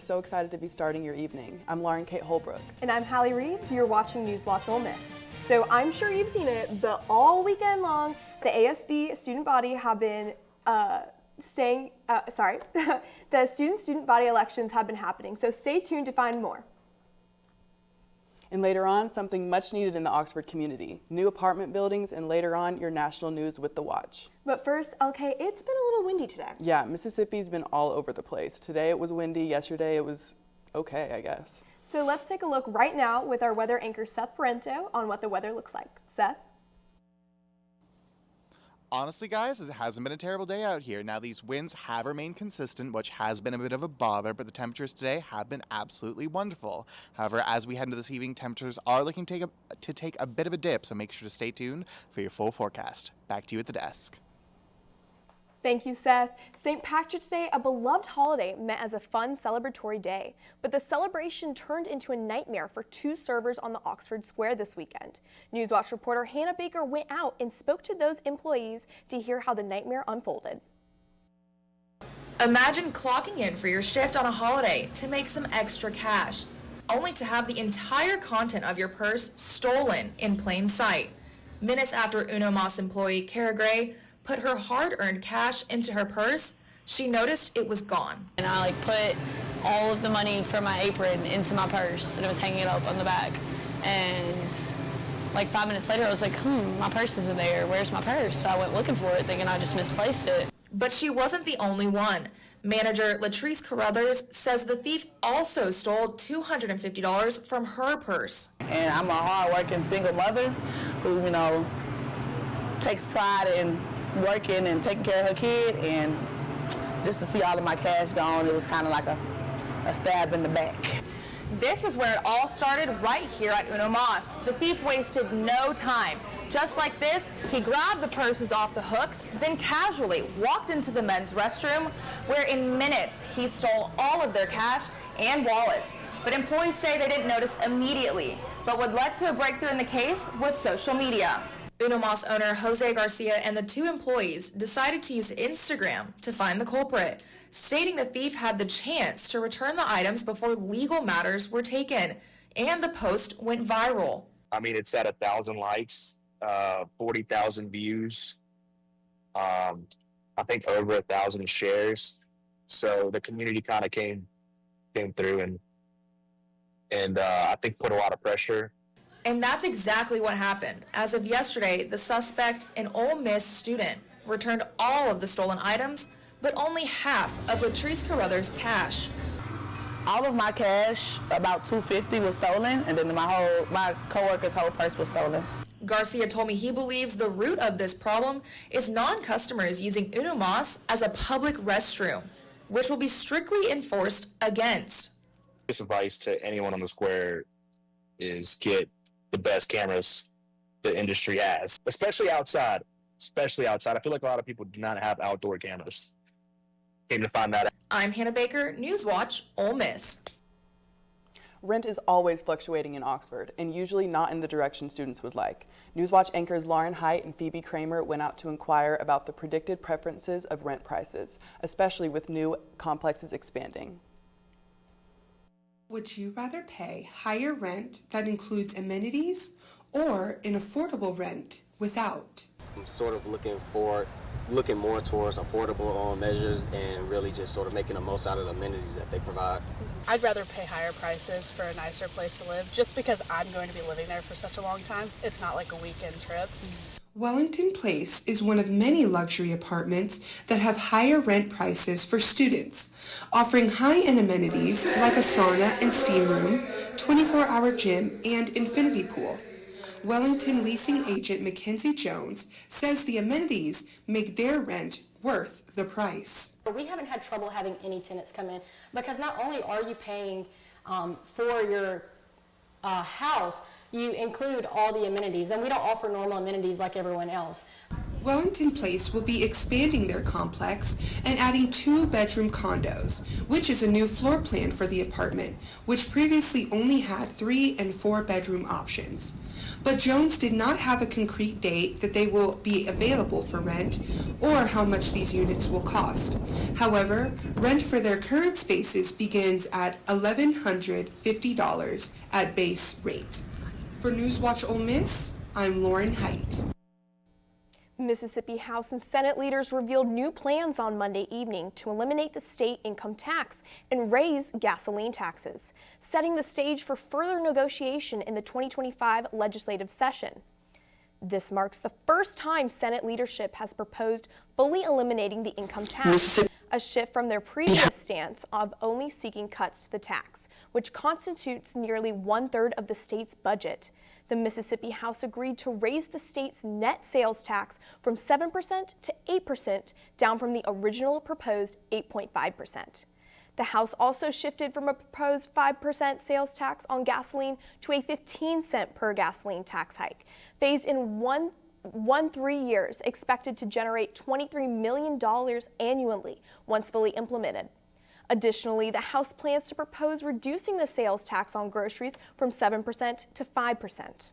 so excited to be starting your evening. I'm Lauren Kate Holbrook. And I'm Hallie Reeves. You're watching NewsWatch Ole Miss. So I'm sure you've seen it, but all weekend long, the ASB student body have been the student body elections have been happening. So stay tuned to find more. And later on, something much needed in the Oxford community, new apartment buildings, and later on, your national news with The Watch. But first, okay, it's been a little windy today. Yeah, Mississippi's been all over the place. Today it was windy, yesterday it was okay, I guess. So let's take a look right now with our weather anchor Seth Parento on what the weather looks like. Seth? Honestly, guys, it hasn't been a terrible day out here. Now, these winds have remained consistent, which has been a bit of a bother, but the temperatures today have been absolutely wonderful. However, as we head into this evening, temperatures are looking to take a bit of a dip, so make sure to stay tuned for your full forecast. Back to you at the desk. Thank you, Seth. St. Patrick's Day, a beloved holiday, meant as a fun celebratory day, but the celebration turned into a nightmare for two servers on the Oxford Square this weekend. NewsWatch reporter Hannah Baker went out and spoke to those employees to hear how the nightmare unfolded. Imagine clocking in for your shift on a holiday to make some extra cash, only to have the entire content of your purse stolen in plain sight. Minutes after Uno Mas employee Kara Gray put her hard-earned cash into her purse, she noticed it was gone. And I put all of the money from my apron into my purse, and it was hanging up on the back. And 5 minutes later, I was like, my purse isn't there. Where's my purse? So I went looking for it, thinking I just misplaced it. But she wasn't the only one. Manager Latrice Carruthers says the thief also stole $250 from her purse. And I'm a hard-working single mother who, takes pride in working and taking care of her kid, and just to see all of my cash gone, it was kind of like a stab in the back. This is where it all started, right here at Uno Mas. The thief wasted no time. Just like this, he grabbed the purses off the hooks, then casually walked into the men's restroom, where in minutes he stole all of their cash and wallets. But employees say they didn't notice immediately. But what led to a breakthrough in the case was social media. Uno Mas owner Jose Garcia and the two employees decided to use Instagram to find the culprit, stating the thief had the chance to return the items before legal matters were taken, and the post went viral. I mean, it's at 1,000 likes, 40,000 views, I think over 1,000 shares. So the community kind of came through and I think put a lot of pressure. And that's exactly what happened. As of yesterday, the suspect, an Ole Miss student, returned all of the stolen items, but only half of Latrice Carruthers' cash. All of my cash, about $250, was stolen, and then my coworker's whole purse was stolen. Garcia told me he believes the root of this problem is non-customers using Uno Mas as a public restroom, which will be strictly enforced against. This advice to anyone on the square is get the best cameras the industry has, especially outside. I feel like a lot of people do not have outdoor cameras. Came to find that out. I'm Hannah Baker, NewsWatch Ole Miss. Rent is always fluctuating in Oxford, and usually not in the direction students would like. NewsWatch anchors Lauren Height and Phoebe Kramer went out to inquire about the predicted preferences of rent prices, especially with new complexes expanding. Would you rather pay higher rent that includes amenities or an affordable rent without? I'm sort of looking more towards affordable measures and really just sort of making the most out of the amenities that they provide. I'd rather pay higher prices for a nicer place to live just because I'm going to be living there for such a long time. It's not like a weekend trip. Wellington Place is one of many luxury apartments that have higher rent prices for students, offering high-end amenities like a sauna and steam room, 24-hour gym, and infinity pool. Wellington leasing agent Mackenzie Jones says the amenities make their rent worth the price. We haven't had trouble having any tenants come in because not only are you paying for your house, you include all the amenities, and we don't offer normal amenities like everyone else. Wellington Place will be expanding their complex and adding 2-bedroom condos, which is a new floor plan for the apartment, which previously only had 3 and 4-bedroom options. But Jones did not have a concrete date that they will be available for rent or how much these units will cost. However, rent for their current spaces begins at $1,150 at base rate. For NewsWatch Ole Miss, I'm Lauren Height. Mississippi House and Senate leaders revealed new plans on Monday evening to eliminate the state income tax and raise gasoline taxes, setting the stage for further negotiation in the 2025 legislative session. This marks the first time Senate leadership has proposed fully eliminating the income tax, a shift from their previous stance of only seeking cuts to the tax, which constitutes nearly 1/3 of the state's budget. The Mississippi House agreed to raise the state's net sales tax from 7% to 8%, down from the original proposed 8.5%. The House also shifted from a proposed 5% sales tax on gasoline to a 15-cent per gasoline tax hike, phased in 3 years, expected to generate $23 million annually once fully implemented. Additionally, the House plans to propose reducing the sales tax on groceries from 7% to 5%.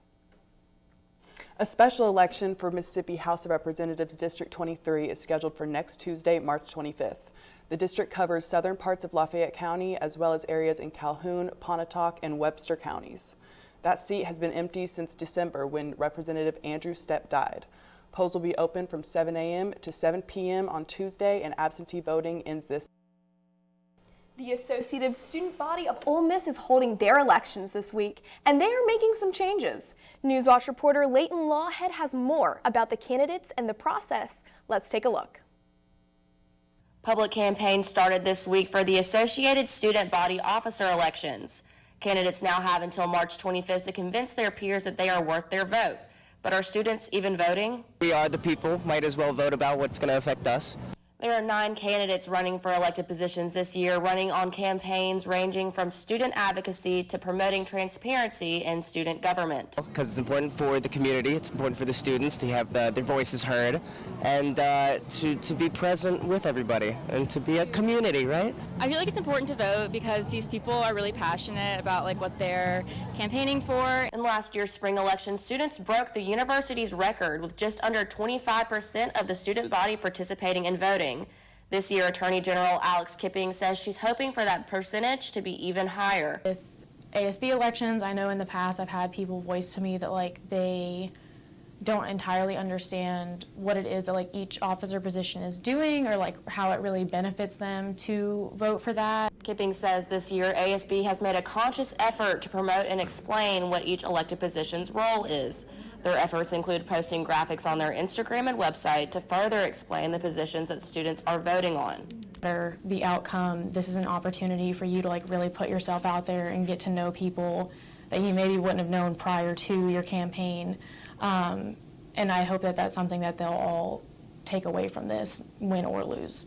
A special election for Mississippi House of Representatives District 23 is scheduled for next Tuesday, March 25th. The district covers southern parts of Lafayette County as well as areas in Calhoun, Pontotoc, and Webster counties. That seat has been empty since December when Representative Andrew Stepp died. Polls will be open from 7 a.m. to 7 p.m. on Tuesday, and absentee voting ends this. The Associative Student Body of Ole Miss is holding their elections this week, and they are making some changes. NewsWatch reporter Leighton Lawhead has more about the candidates and the process. Let's take a look. Public campaigns started this week for the Associated Student Body Officer elections. Candidates now have until March 25th to convince their peers that they are worth their vote. But are students even voting? We are the people, might as well vote about what's going to affect us. There are 9 candidates running for elected positions this year, running on campaigns ranging from student advocacy to promoting transparency in student government. Because it's important for the community, it's important for the students to have their voices heard, and to be present with everybody, and to be a community, right? I feel like it's important to vote because these people are really passionate about what they're campaigning for. In last year's spring election, students broke the university's record with just under 25% of the student body participating in voting. This year, Attorney General Alex Kipping says she's hoping for that percentage to be even higher. With ASB elections, I know in the past I've had people voice to me that they don't entirely understand what it is that each officer position is doing, or how it really benefits them to vote for that. Kipping says this year ASB has made a conscious effort to promote and explain what each elected position's role is. Their efforts include posting graphics on their Instagram and website to further explain the positions that students are voting on. The outcome, this is an opportunity for you to really put yourself out there and get to know people that you maybe wouldn't have known prior to your campaign. And I hope that that's something that they'll all take away from this, win or lose.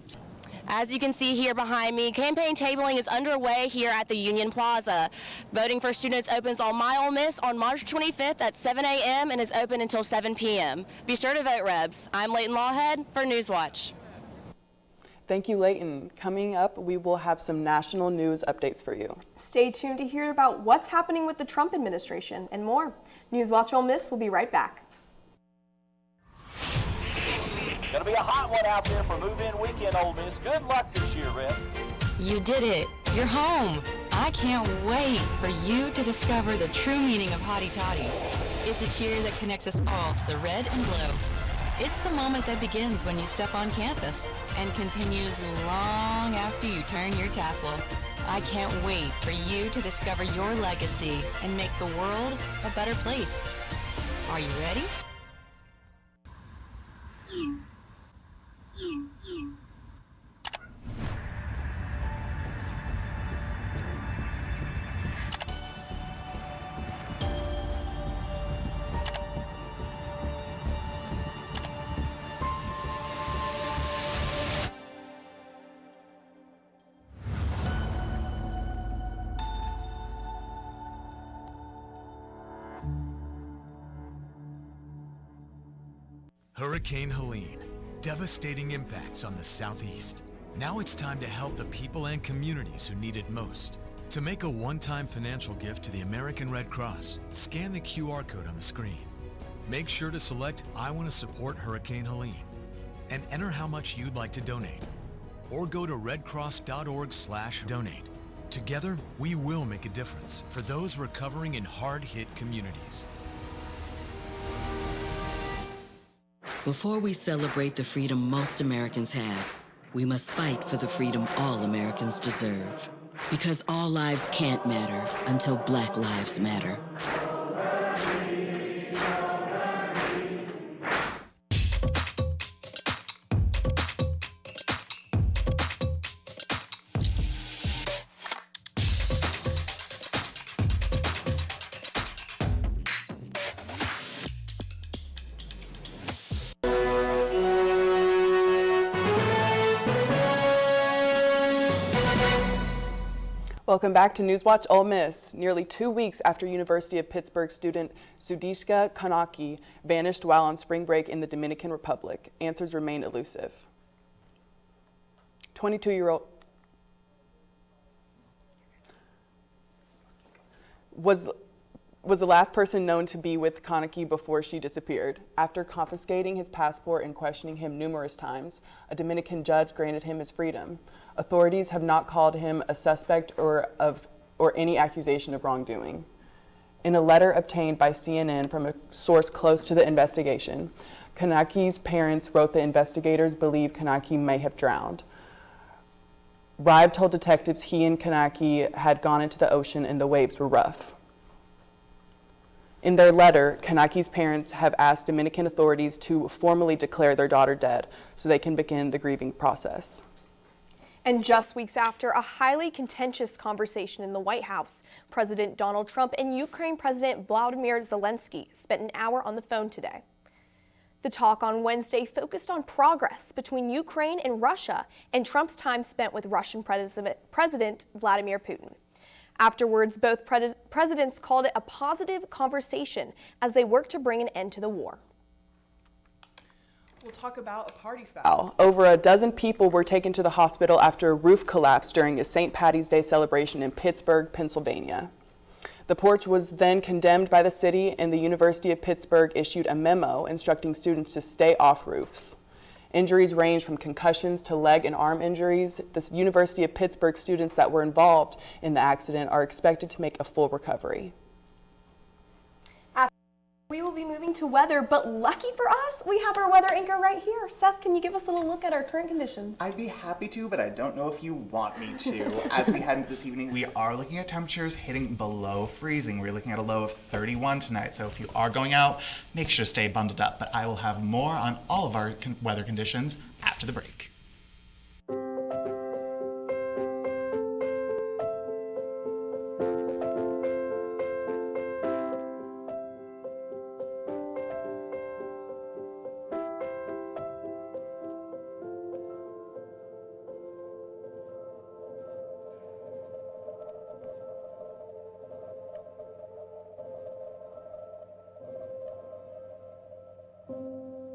As you can see here behind me, campaign tabling is underway here at the Union Plaza. Voting for students opens on My Ole Miss on March 25th at 7 a.m. and is open until 7 p.m. Be sure to vote, Rebs. I'm Leighton Lawhead for NewsWatch. Thank you, Leighton. Coming up, we will have some national news updates for you. Stay tuned to hear about what's happening with the Trump administration and more. NewsWatch Ole Miss will be right back. Gonna be a hot one out there for move-in weekend, Ole Miss. Good luck this year, Red. You did it. You're home. I can't wait for you to discover the true meaning of Hotty Toddy. It's a cheer that connects us all to the red and blue. It's the moment that begins when you step on campus and continues long after you turn your tassel. I can't wait for you to discover your legacy and make the world a better place. Are you ready? Hurricane Helene. Devastating impacts on the southeast. Now it's time to help the people and communities who need it most. To make a one-time financial gift to the American Red Cross, scan the QR code on the screen. Make sure to select I want to support Hurricane Helene and enter how much you'd like to donate. Or go to redcross.org/donate. Together, we will make a difference for those recovering in hard-hit communities. Before we celebrate the freedom most Americans have, we must fight for the freedom all Americans deserve. Because all lives can't matter until Black lives matter. Welcome back to NewsWatch Ole Miss. Nearly 2 weeks after University of Pittsburgh student Sudishka Kanaki vanished while on spring break in the Dominican Republic, answers remain elusive. 22-year-old was the last person known to be with Kanaki before she disappeared. After confiscating his passport and questioning him numerous times, a Dominican judge granted him his freedom. Authorities have not called him a suspect or any accusation of wrongdoing. In a letter obtained by CNN from a source close to the investigation, Kanaki's parents wrote the investigators believe Kanaki may have drowned. Ribe told detectives he and Kanaki had gone into the ocean and the waves were rough. In their letter, Kanaki's parents have asked Dominican authorities to formally declare their daughter dead so they can begin the grieving process. And just weeks after a highly contentious conversation in the White House, President Donald Trump and Ukraine President Volodymyr Zelensky spent an hour on the phone today. The talk on Wednesday focused on progress between Ukraine and Russia and Trump's time spent with Russian President Vladimir Putin. Afterwards, both presidents called it a positive conversation as they worked to bring an end to the war. We'll talk about a party foul. Over a dozen people were taken to the hospital after a roof collapsed during a St. Patty's Day celebration in Pittsburgh, Pennsylvania. The porch was then condemned by the city, and the University of Pittsburgh issued a memo instructing students to stay off roofs. Injuries range from concussions to leg and arm injuries. The University of Pittsburgh students that were involved in the accident are expected to make a full recovery. We will be moving to weather, but lucky for us, we have our weather anchor right here. Seth, can you give us a little look at our current conditions? I'd be happy to, but I don't know if you want me to. As we head into this evening, we are looking at temperatures hitting below freezing. We're looking at a low of 31 tonight, so if you are going out, make sure to stay bundled up. But I will have more on all of our weather conditions after the break.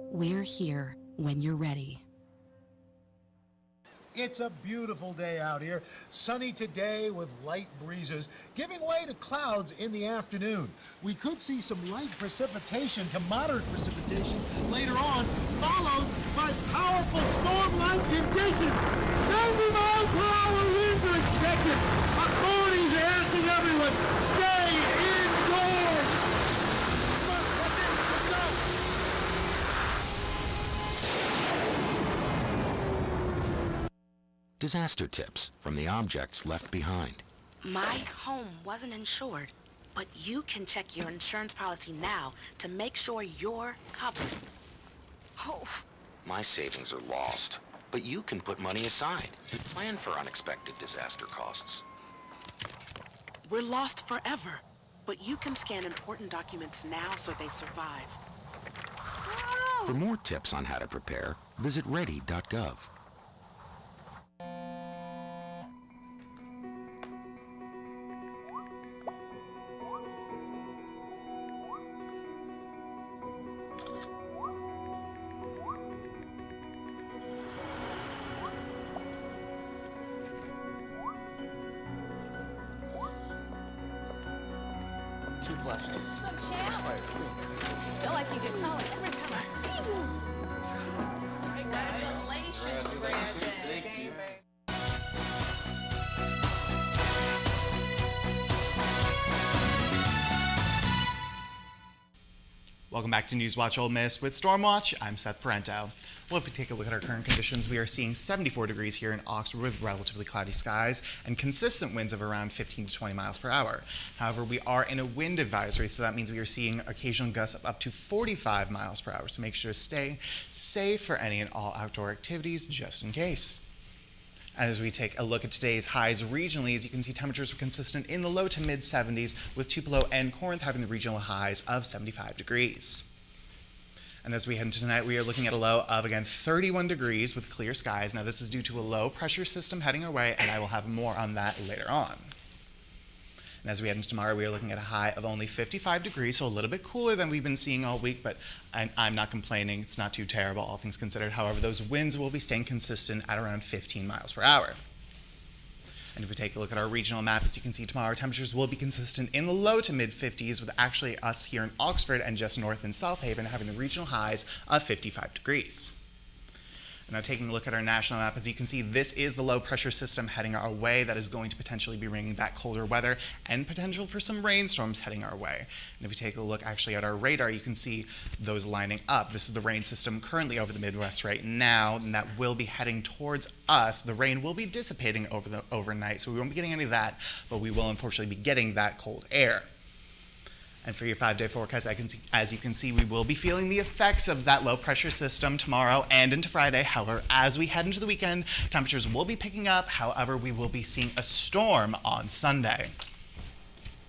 We're here when you're ready. It's a beautiful day out here. Sunny today with light breezes, giving way to clouds in the afternoon. We could see some light precipitation to moderate precipitation later on, followed by powerful storm-like conditions. 90 miles per hour winds are expected. Authorities are asking everyone, stay indoors. Come on, that's it. Let's go. Disaster tips from the objects left behind. My home wasn't insured, but you can check your insurance policy now to make sure you're covered. Oh. My savings are lost, but you can put money aside and plan for unexpected disaster costs. We're lost forever, but you can scan important documents now so they survive. For more tips on how to prepare, visit ready.gov. 2 flashlights. What's up, champ? Feel like you get taller every time I see you. Congratulations, Brandon. Thank you. Welcome back to NewsWatch Ole Miss with Stormwatch. I'm Seth Parento. Well, if we take a look at our current conditions, we are seeing 74 degrees here in Oxford with relatively cloudy skies and consistent winds of around 15 to 20 miles per hour. However, we are in a wind advisory, so that means we are seeing occasional gusts of up to 45 miles per hour. So make sure to stay safe for any and all outdoor activities just in case. As we take a look at today's highs regionally, as you can see, temperatures were consistent in the low to mid 70s, with Tupelo and Corinth having the regional highs of 75 degrees. And as we head into tonight, we are looking at a low of, again, 31 degrees with clear skies. Now, this is due to a low pressure system heading our way, and I will have more on that later on. And as we head into tomorrow, we are looking at a high of only 55 degrees, so a little bit cooler than we've been seeing all week, but I'm not complaining. It's not too terrible, all things considered. However, those winds will be staying consistent at around 15 miles per hour. And if we take a look at our regional map, as you can see, tomorrow temperatures will be consistent in the low to mid 50s, with actually us here in Oxford and just north in South Haven having the regional highs of 55 degrees. And now taking a look at our national map, as you can see, this is the low pressure system heading our way that is going to potentially be bringing that colder weather and potential for some rainstorms heading our way. And if you take a look actually at our radar, you can see those lining up. This is the rain system currently over the Midwest right now, and that will be heading towards us. The rain will be dissipating overnight, so we won't be getting any of that, but we will unfortunately be getting that cold air. And for your 5-day forecast, as you can see, we will be feeling the effects of that low pressure system tomorrow and into Friday. However, as we head into the weekend, temperatures will be picking up. However, we will be seeing a storm on Sunday.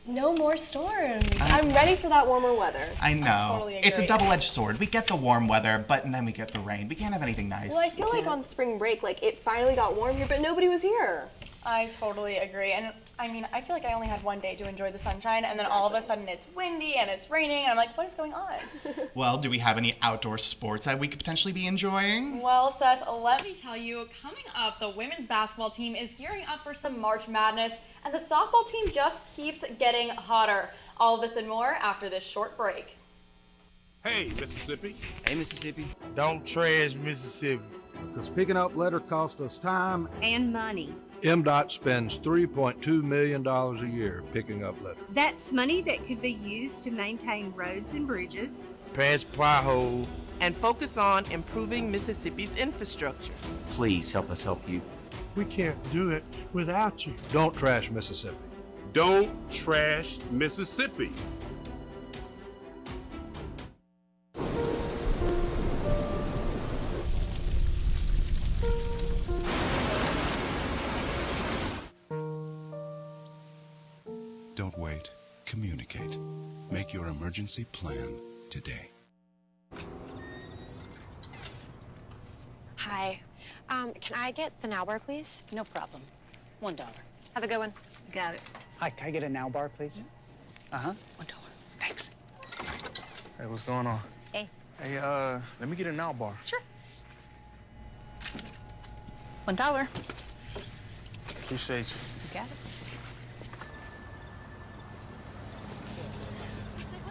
No more storms. I'm ready for that warmer weather. I know. I totally agree. It's a double-edged sword. We get the warm weather, but then we get the rain. We can't have anything nice. Well, I feel like on spring break, like it finally got warm here, but nobody was here. I totally agree. And I mean, I feel like I only had one day to enjoy the sunshine, and then all of a sudden it's windy and it's raining, and I'm like, what is going on? Well, do we have any outdoor sports that we could potentially be enjoying? Well, Seth, let me tell you, coming up, the women's basketball team is gearing up for some March Madness, and the softball team just keeps getting hotter. All of this and more after this short break. Hey, Mississippi. Hey, Mississippi. Don't trash Mississippi. Because picking up litter costs us time and money. MDOT spends $3.2 million a year picking up litter. That's money that could be used to maintain roads and bridges, patch potholes, and focus on improving Mississippi's infrastructure. Please help us help you. We can't do it without you. Don't trash Mississippi. Don't trash Mississippi. Don't wait. Communicate. Make your emergency plan today. Hi. Can I get the Now Bar, please? No problem. $1. Have a good one. Got it. Hi, can I get a Now Bar, please? Uh-huh. $1. Thanks. Hey, what's going on? Hey. Hey, let me get a Now Bar. Sure. $1. Appreciate you. You got it.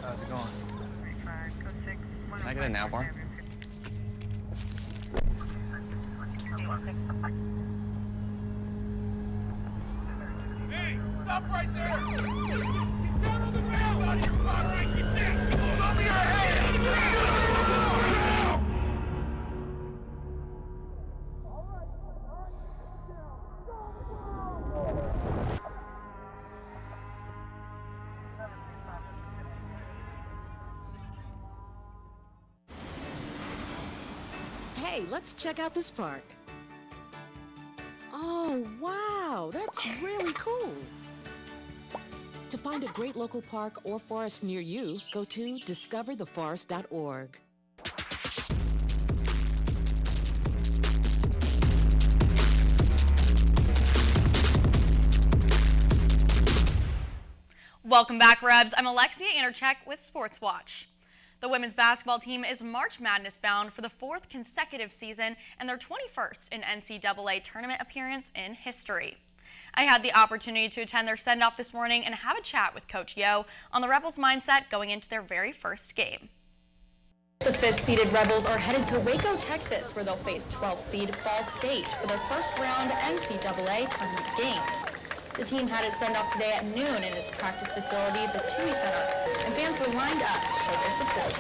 How's it going? Can I get a Now Bar? Hey, stop right there! Get down on the ground out of your car right there! Show me your hands! Hey, let's check out this park. Oh, wow, that's really cool. To find a great local park or forest near you, go to discovertheforest.org. Welcome back, Rebs. I'm Alexia Intercheck with Sports Watch. The women's basketball team is March Madness bound for the 4th consecutive season and their 21st in NCAA tournament appearance in history. I had the opportunity to attend their send-off this morning and have a chat with Coach Yo on the Rebels' mindset going into their very first game. The 5th-seeded Rebels are headed to Waco, Texas, where they'll face 12th seed Ball State for their first-round NCAA tournament game. The team had its send-off today at noon in its practice facility, the TUI Center, and fans were lined up to show their support.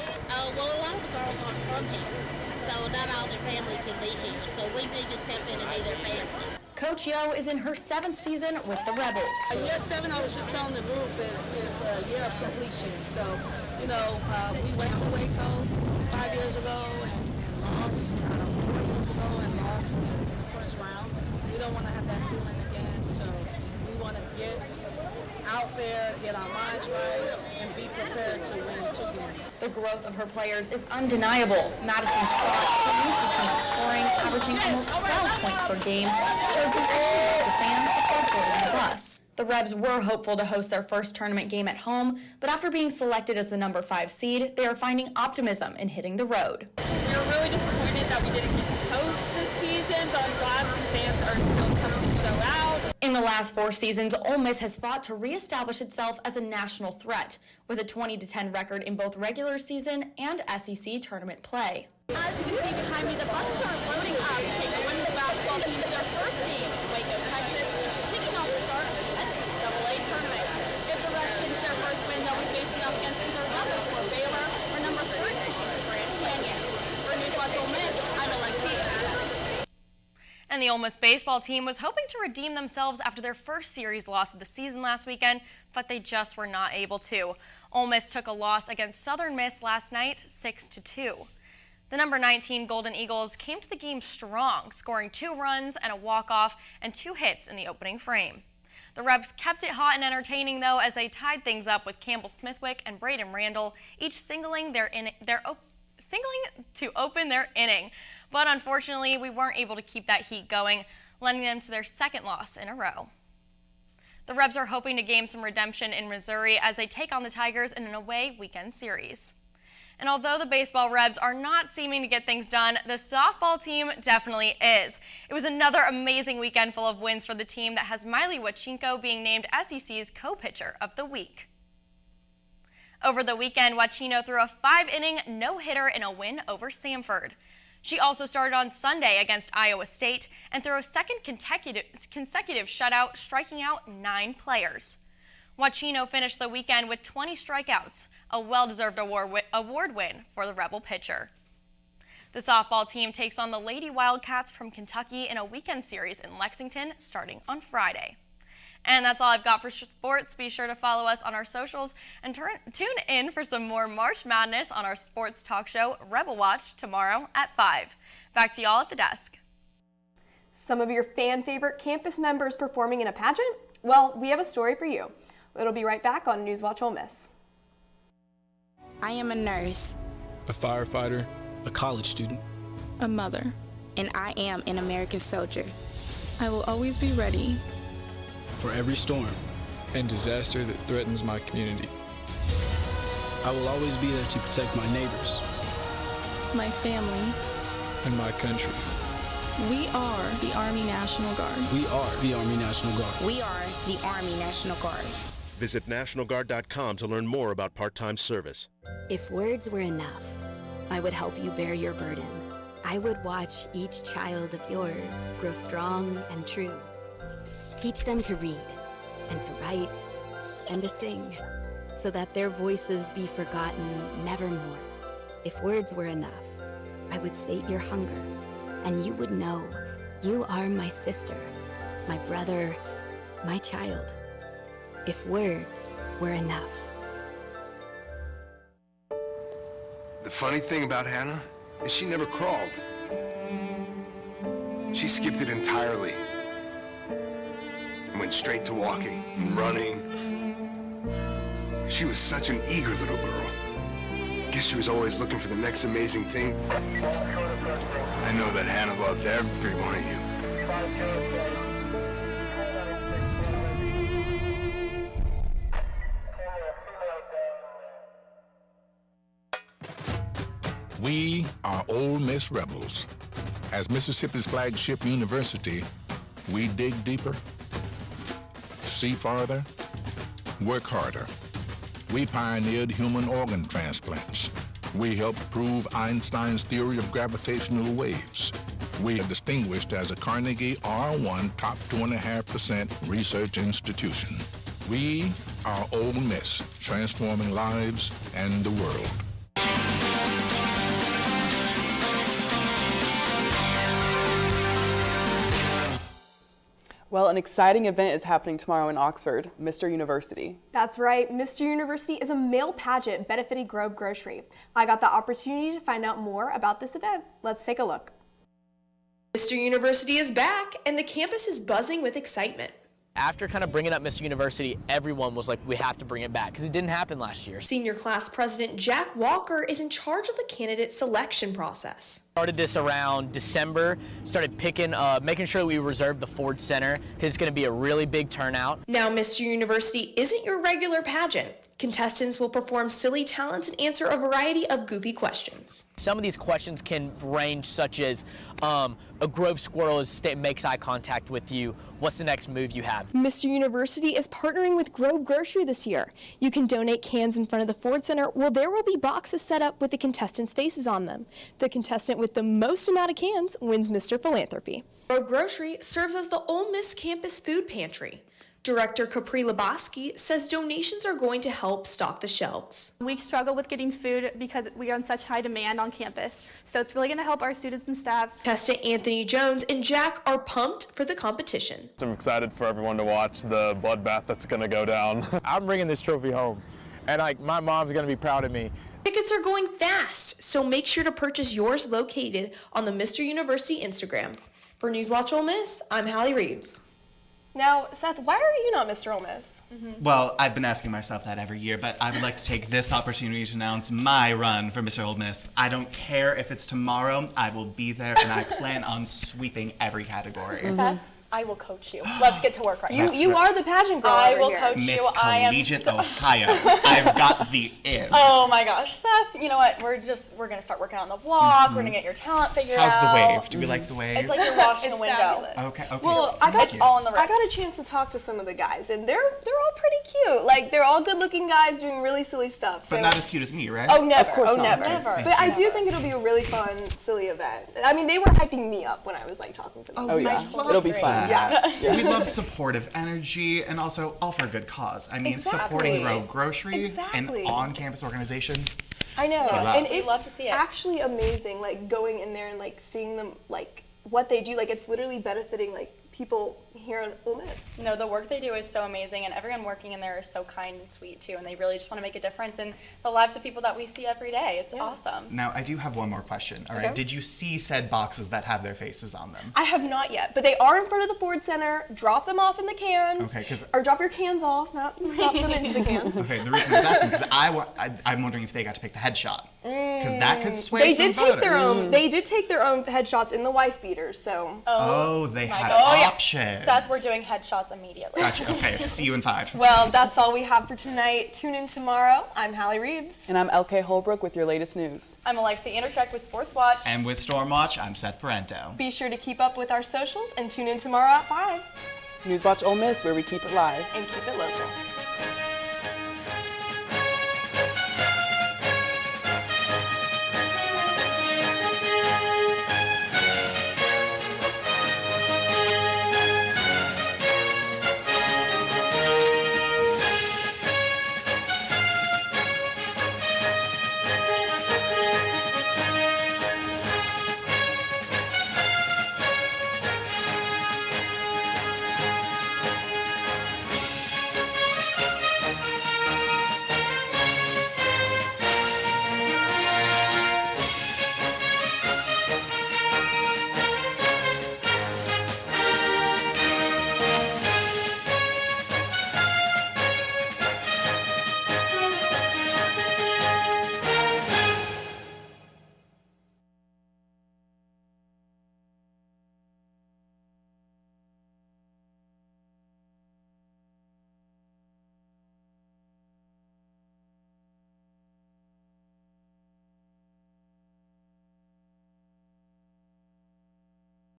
Well, a lot of the girls aren't from here, so not all their family can be here, so we need to step in and be their family. Coach Yo is in her 7th season with the Rebels. Year 7, I was just telling the group, is a year of completion. So, you know, we went to Waco 5 years ago and lost, 4 years ago and lost in the first round. We don't want to have that feeling again, so we want to get out there, get our minds right, and be prepared to win 2 games. The growth of her players is undeniable. Madison Scott leads the team in scoring, averaging almost 12 points per game, shows some extra love to fans before boarding the bus. The Rebs were hopeful to host their first tournament game at home, but after being selected as the number 5 seed, they are finding optimism in hitting the road. We were really disappointed that we didn't get to host this season, but I'm glad some fans are still coming to show out. In the last 4 seasons, Ole Miss has fought to reestablish itself as a national threat, with a 20-10 record in both regular season and SEC tournament play. As you can see behind me, the buses are loading up to take the women's basketball team to their first game in Waco, Texas, kicking off the start of the NCAA tournament. If the Reds cinch their first win, they'll be facing up against either number 4 Baylor or number 13 Grand Canyon. For NewsWatch Ole Miss, I'm Alexia. And the Ole Miss baseball team was hoping to redeem themselves after their first series loss of the season last weekend, but they just were not able to. Ole Miss took a loss against Southern Miss last night, 6-2. The number 19 Golden Eagles came to the game strong, scoring 2 runs and a walk-off and 2 hits in the opening frame. The Rebs kept it hot and entertaining, though, as they tied things up with Campbell Smithwick and Braden Randall, each singling to open their inning. But unfortunately, we weren't able to keep that heat going, lending them to their second loss in a row. The Rebs are hoping to gain some redemption in Missouri as they take on the Tigers in an away weekend series. And although the baseball Rebs are not seeming to get things done, the softball team definitely is. It was another amazing weekend full of wins for the team that has Miley Wachinko being named SEC's co-pitcher of the week. Over the weekend, Wachinko threw a 5-inning no-hitter in a win over Samford. She also started on Sunday against Iowa State and threw a second consecutive shutout, striking out 9 players. Wachinko finished the weekend with 20 strikeouts, a well-deserved award win for the Rebel pitcher. The softball team takes on the Lady Wildcats from Kentucky in a weekend series in Lexington starting on Friday. And that's all I've got for sports. Be sure to follow us on our socials and tune in for some more March Madness on our sports talk show, Rebel Watch, tomorrow at 5. Back to y'all at the desk. Some of your fan favorite campus members performing in a pageant? Well, we have a story for you. It'll be right back on NewsWatch Ole Miss. I am a nurse, a firefighter, a college student, a mother, and I am an American soldier. I will always be ready for every storm and disaster that threatens my community. I will always be there to protect my neighbors, my family, and my country. We are the Army National Guard. We are the Army National Guard. We are the Army National Guard. Visit nationalguard.com to learn more about part-time service. If words were enough, I would help you bear your burden. I would watch each child of yours grow strong and true. Teach them to read and to write and to sing so that their voices be forgotten nevermore. If words were enough, I would sate your hunger and you would know you are my sister, my brother, my child. If words were enough. The funny thing about Hannah is she never crawled. She skipped it entirely. Went straight to walking and running. She was such an eager little girl. Guess she was always looking for the next amazing thing. I know that Hannah loved every one of you. We are Ole Miss Rebels. As Mississippi's flagship university, we dig deeper, See farther, work harder. We pioneered human organ transplants. We helped prove Einstein's theory of gravitational waves. We are distinguished as a Carnegie R1 top 2.5% research institution. We are Ole Miss, transforming lives and the world. Well, an exciting event is happening tomorrow in Oxford, Mr. University. That's right, Mr. University is a male pageant benefiting Grove Grocery. I got the opportunity to find out more about this event. Let's take a look. Mr. University is back, and the campus is buzzing with excitement. After kind of bringing up Mr. University, everyone was like, we have to bring it back, because it didn't happen last year. Senior class president Jack Walker is in charge of the candidate selection process. Started this around December, started picking, making sure we reserved the Ford Center, because it's going to be a really big turnout. Now, Mr. University isn't your regular pageant. Contestants will perform silly talents and answer a variety of goofy questions. Some of these questions can range such as, a Grove squirrel makes eye contact with you. What's the next move you have? Mr. University is partnering with Grove Grocery this year. You can donate cans in front of the Ford Center. Well, there will be boxes set up with the contestants' faces on them. The contestant with the most amount of cans wins Mr. Philanthropy. Grove Grocery serves as the Ole Miss campus food pantry. Director Capri Lebowski says donations are going to help stock the shelves. We struggle with getting food because we are in such high demand on campus, so it's really going to help our students and staffs. Contestant Anthony Jones and Jack are pumped for the competition. I'm excited for everyone to watch the bloodbath that's going to go down. I'm bringing this trophy home, and my mom's going to be proud of me. Tickets are going fast, so make sure to purchase yours located on the Mr. University Instagram. For NewsWatch Ole Miss, I'm Hallie Reeves. Now, Seth, why are you not Mr. Ole Miss? Well, I've been asking myself that every year, but I would like to take this opportunity to announce my run for Mr. Ole Miss. I don't care if it's tomorrow, I will be there, and I plan on sweeping every category. Seth, I will coach you. Let's get to work right now. That's You right. are the pageant girl I over will here. coach Miss you. I am Collegiate so- Ohio. I've got the in. Oh my gosh, Seth, you know what? We're gonna start working on the walk. We're gonna get your talent figured How's out. the wave? Do we like the wave? It's like you're washing the window. Fabulous. Okay. Well, thank you. all in the wrist. I got a chance to talk to some of the guys, and they're all pretty cute. Like, they're all good-looking guys doing really silly stuff. But not as cute as me, right? Oh, never. Of course not. Never. But I do think it'll be a really fun, silly event. I mean, they were hyping me up when I was, like, talking to them. Oh, yeah. It'll be fun. Yeah. We love supportive energy and also all for a good cause. I mean, Exactly. supporting Grove Grocery Exactly. and on-campus organization. I know, Good luck. and it's love to see it. actually amazing, like, going in there and, like, seeing them, like, what they do. Like, it's literally benefiting, like, people here in Ole Miss. No, the work they do is so amazing, and everyone working in there is so kind and sweet too, and they really just want to make a difference in the lives of people that we see every day. It's awesome. Now, I do have one more question. All right, Okay. did you see said boxes that have their faces on them? I have not yet, but they are in front of the Ford Center. Drop them off in the cans. Okay, 'cause- or drop your cans off, not drop them into the cans. Okay, the reason I was asking because I'm wondering if they got to pick the headshot because that could sway They some did take their voters. own. They did take their own headshots in the wife beaters. So. Oh, they my had God. options. Seth, we're doing headshots immediately. Gotcha. Okay, see you in 5. Well, that's all we have for tonight. Tune in tomorrow. I'm Hallie Reeves. And I'm LK Holbrook with your latest news. I'm Alexi Intercheck with Sports Watch. And with Stormwatch, I'm Seth Parento. Be sure to keep up with our socials and tune in tomorrow at 5. NewsWatch Ole Miss, where we keep it live. And keep it local.